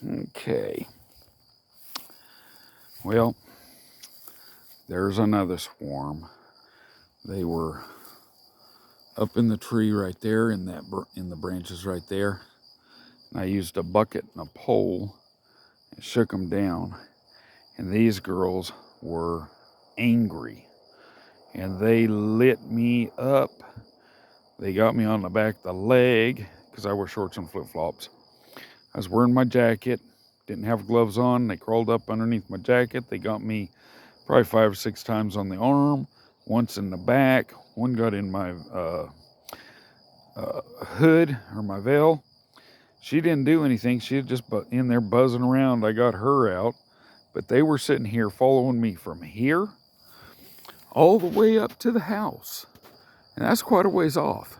Okay. Well, there's another swarm. They were up in the tree right there, in the branches right there. And I used a bucket and a pole and shook them down. And these girls were angry, and they lit me up. They got me on the back of the leg because I wear shorts and flip-flops. I was wearing my jacket, didn't have gloves on. They crawled up underneath my jacket. They got me probably 5 or 6 times on the arm, once in the back. One got in my hood or my veil. She didn't do anything. She was just in there buzzing around. I got her out. But they were sitting here following me from here all the way up to the house. And that's quite a ways off.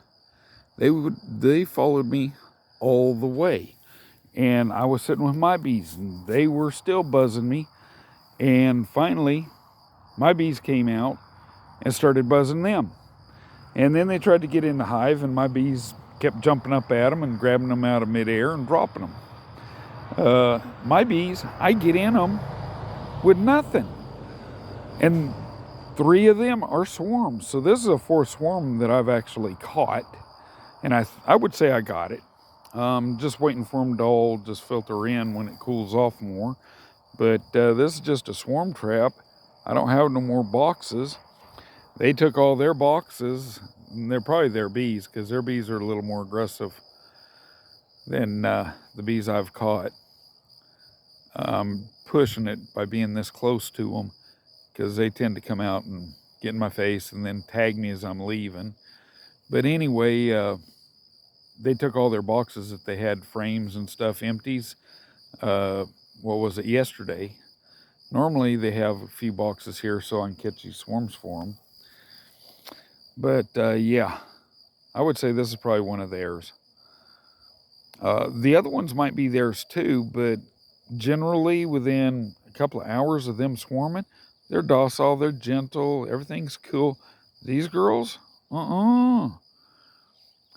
They followed me all the way. And I was sitting with my bees, and they were still buzzing me. And finally, my bees came out and started buzzing them. And then they tried to get in the hive, and my bees kept jumping up at them and grabbing them out of midair and dropping them. My bees, I get in them with nothing. And 3 of them are swarms. So this is a 4th swarm that I've actually caught. And I would say I got it. Just waiting for them to all just filter in when it cools off more. But this is just a swarm trap. I don't have no more boxes. They took all their boxes, and they're probably their bees, because their bees are a little more aggressive than the bees I've caught. I'm pushing it by being this close to them, because they tend to come out and get in my face and then tag me as I'm leaving. But anyway, they took all their boxes that they had, frames and stuff, empties. What was it, yesterday? Normally they have a few boxes here so I can catch these swarms for them. But yeah, I would say this is probably one of theirs. The other ones might be theirs too, but generally within a couple of hours of them swarming, they're docile, they're gentle, everything's cool. These girls,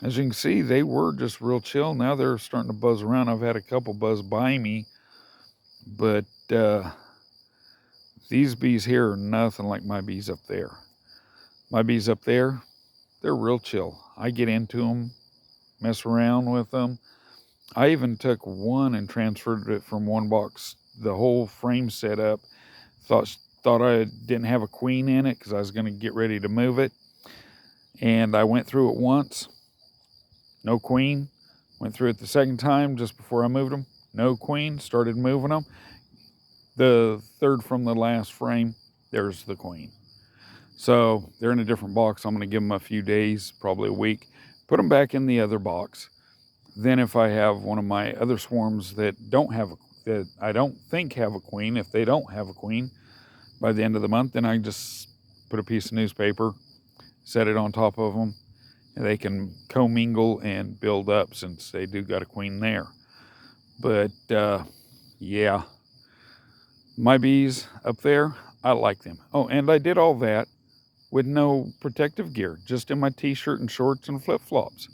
as you can see, they were just real chill. Now they're starting to buzz around. I've had a couple buzz by me, but these bees here are nothing like my bees up there. My bees up there, they're real chill. I get into them, mess around with them. I even took one and transferred it from one box, the whole frame set up. Thought I didn't have a queen in it because I was going to get ready to move it. And I went through it once, no queen. Went through it the second time just before I moved them, no queen. Started moving them. The third from the last frame, there's the queen. So they're in a different box. I'm going to give them a few days, probably a week. Put them back in the other box. Then if I have one of my other swarms that I don't think have a queen, if they don't have a queen by the end of the month, then I just put a piece of newspaper, set it on top of them, and they can commingle and build up since they do got a queen there. But yeah, my bees up there, I like them. Oh, and I did all that with no protective gear, just in my t-shirt and shorts and flip-flops.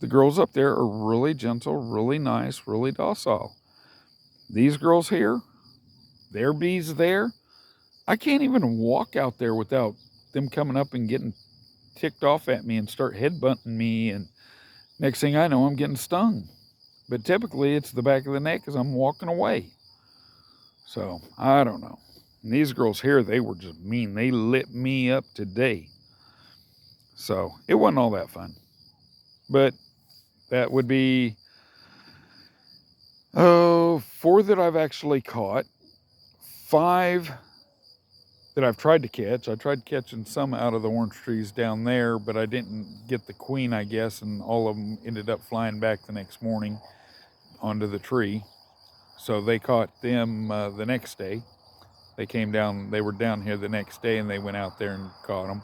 The girls up there are really gentle, really nice, really docile. These girls here, their bees there, I can't even walk out there without them coming up and getting ticked off at me and start headbutting me, and next thing I know, I'm getting stung. But typically it's the back of the neck as I'm walking away. So, I don't know. And these girls here, they were just mean. They lit me up today. So, it wasn't all that fun. But that would be 4 that I've actually caught, 5 that I've tried to catch. I tried catching some out of the orange trees down there, but I didn't get the queen, I guess, and all of them ended up flying back the next morning onto the tree. So they caught them the next day. They came down, they were down here the next day, and they went out there and caught them.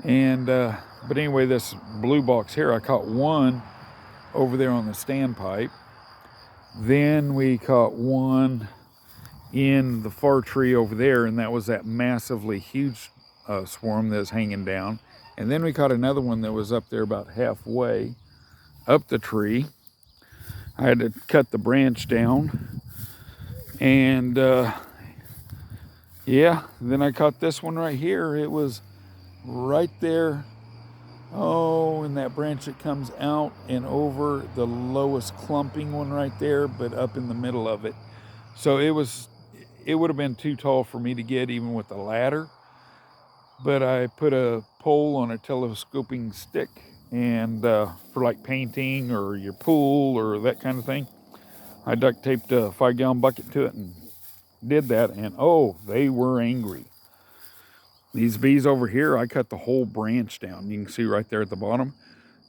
And but anyway, this blue box here, I caught one over there on the standpipe. Then we caught one in the far tree over there, and that was that massively huge swarm that was hanging down. And then we caught another one that was up there about halfway up the tree. I had to cut the branch down. And yeah, then I caught this one right here. It was right there. Oh, and that branch that comes out and over the lowest clumping one right there, but up in the middle of it. So it would have been too tall for me to get even with the ladder. But I put a pole on a telescoping stick, and for like painting or your pool or that kind of thing, I duct taped a 5-gallon bucket to it and did that. And oh, they were angry. These bees over here, I cut the whole branch down. You can see right there at the bottom.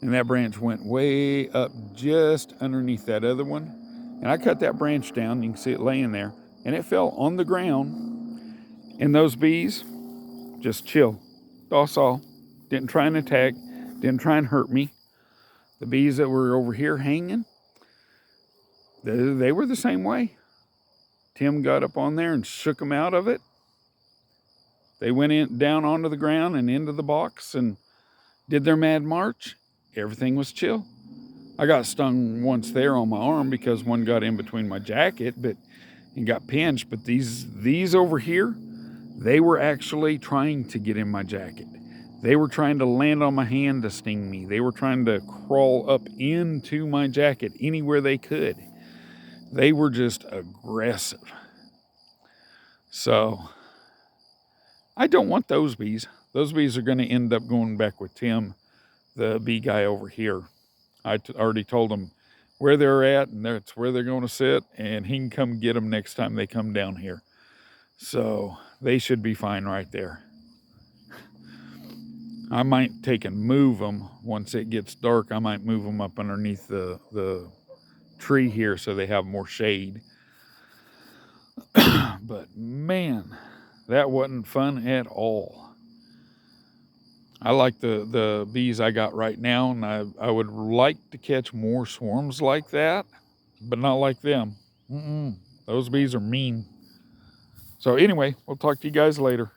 And that branch went way up just underneath that other one. And I cut that branch down. You can see it laying there. And it fell on the ground. And those bees just chill, docile, didn't try and attack, didn't try and hurt me. The bees that were over here hanging, they were the same way. Tim got up on there and shook them out of it. They went down onto the ground and into the box and did their mad march. Everything was chill. I got stung once there on my arm because one got in between my jacket and got pinched. But these over here, they were actually trying to get in my jacket. They were trying to land on my hand to sting me. They were trying to crawl up into my jacket anywhere they could. They were just aggressive. So I don't want those bees. Those bees are going to end up going back with Tim, the bee guy over here. I already told him where they're at, and that's where they're going to sit, and he can come get them next time they come down here. So they should be fine right there. I might take and move them once it gets dark. I might move them up underneath the tree here so they have more shade. But man, that wasn't fun at all. I like the bees I got right now, and I would like to catch more swarms like that, but not like them. Those bees are mean. So anyway, we'll talk to you guys later.